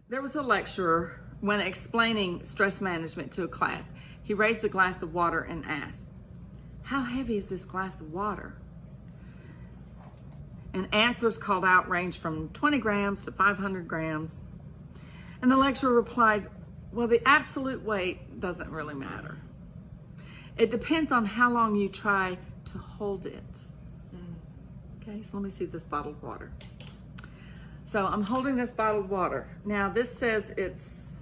There was a lecturer, when explaining stress management to a class, he raised a glass of water and asked, "How heavy is this glass of water?" And answers called out ranged from 20 grams to 500 grams. And the lecturer replied, "Well, the absolute weight doesn't really matter. It depends on how long you try to hold it." Okay, so let me see this bottled water. So I'm holding this bottled water. Now this says it's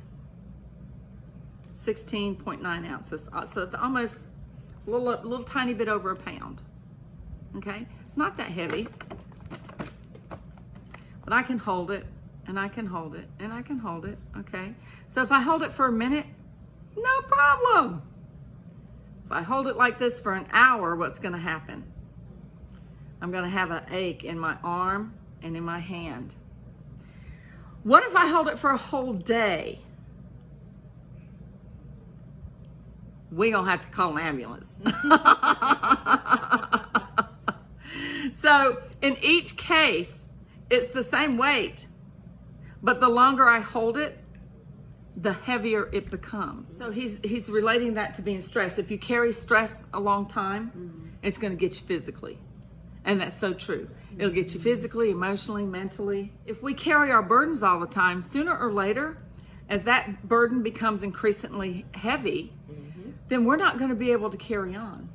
16.9 ounces. So it's almost a little tiny bit over a pound. Okay, it's not that heavy, but I can hold it, and I can hold it, and I can hold it, okay? So if I hold it for a minute, no problem. If I hold it like this for an hour, what's gonna happen? I'm gonna have an ache in my arm and in my hand. What if I hold it for a whole day? We gonna have to call an ambulance. So in each case, it's the same weight, but the longer I hold it, the heavier it becomes. So he's relating that to being stressed. If you carry stress a long time, it's gonna get you physically. And that's so true. It'll get you physically, emotionally, mentally. If we carry our burdens all the time, sooner or later, as that burden becomes increasingly heavy, then we're not gonna be able to carry on.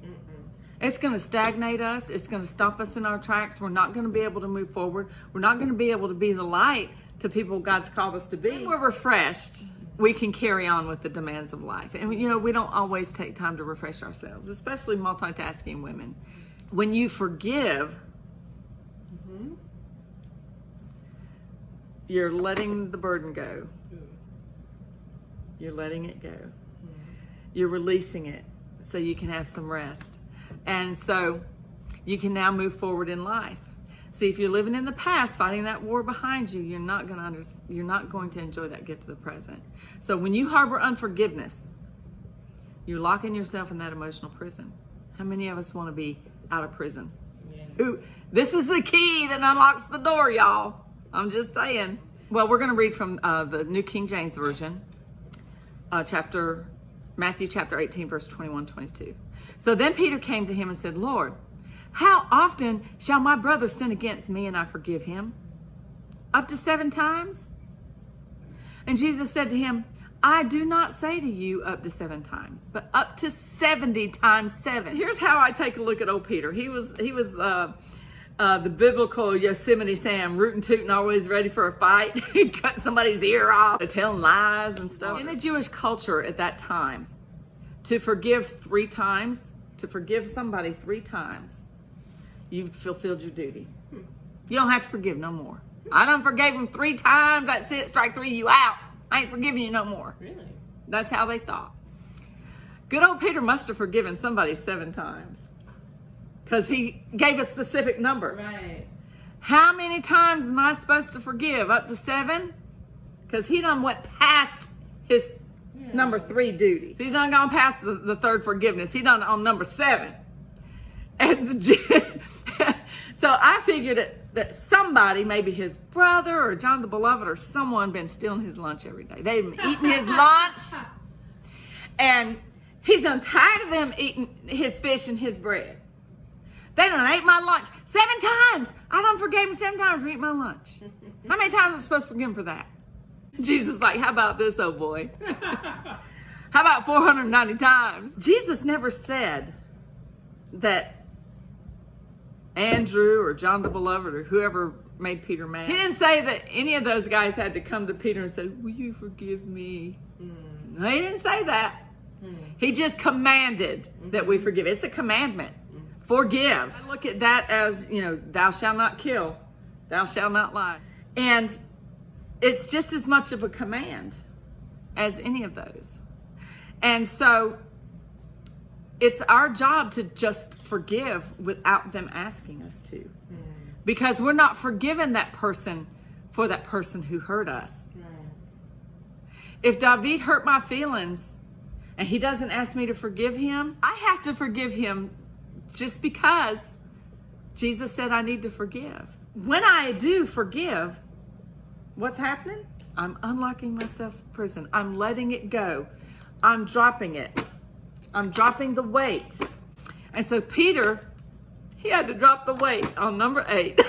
It's gonna stagnate us. It's gonna stop us in our tracks. We're not gonna be able to move forward. We're not gonna be able to be the light to people God's called us to be. When we're refreshed, we can carry on with the demands of life. And you know, we don't always take time to refresh ourselves, especially multitasking women. When you forgive, you're letting the burden go. You're letting it go. You're releasing it so you can have some rest. And so you can now move forward in life. See, if you're living in the past, fighting that war behind you, you're not going to enjoy that gift of the present. So when you harbor unforgiveness, you're locking yourself in that emotional prison. How many of us want to be out of prison? Yes. Ooh, this is the key that unlocks the door, y'all. I'm just saying. Well, we're going to read from the New King James Version, Matthew chapter 18, verse 21-22. So then Peter came to him and said, "Lord, how often shall my brother sin against me and I forgive him? Up to 7 times? And Jesus said to him, I do not say to you up to 7 times, but up to 70 times 7. Here's how I take a look at old Peter. He was the biblical Yosemite Sam, rootin' tootin', always ready for a fight. He cut somebody's ear off, telling lies and stuff. In the Jewish culture at that time, to forgive 3 times, to forgive somebody 3 times, you've fulfilled your duty. You don't have to forgive no more. I done forgave him 3 times. That's it. Strike 3, you out. I ain't forgiving you no more. Really? That's how they thought. Good old Peter must have forgiven somebody 7 times. Because he gave a specific number. Right. How many times am I supposed to forgive? Up to 7? Because he done went past his number 3 duty. So he's done gone past the 3rd forgiveness. He done on number 7. And so I figured that somebody, maybe his brother or John the Beloved or someone, been stealing his lunch every day. They've been eating his lunch. And he's done tired of them eating his fish and his bread. They done ate my lunch 7 times. I done forgave him 7 times for eating my lunch. How many times am I supposed to forgive him for that? Jesus is like, how about this, oh boy? How about 490 times? Jesus never said that Andrew or John the Beloved or whoever made Peter mad. He didn't say that any of those guys had to come to Peter and say, will you forgive me? No, he didn't say that. He just commanded that we forgive. It's a commandment. Forgive. I look at that as, thou shalt not kill, thou shalt not lie. And it's just as much of a command as any of those. And so it's our job to just forgive without them asking us to. Because we're not forgiving that person for that person who hurt us. If David hurt my feelings and he doesn't ask me to forgive him, I have to forgive him just because Jesus said I need to forgive. When I do forgive, what's happening? I'm unlocking myself from prison. I'm letting it go. I'm dropping it. I'm dropping the weight. And so Peter, he had to drop the weight on number 8.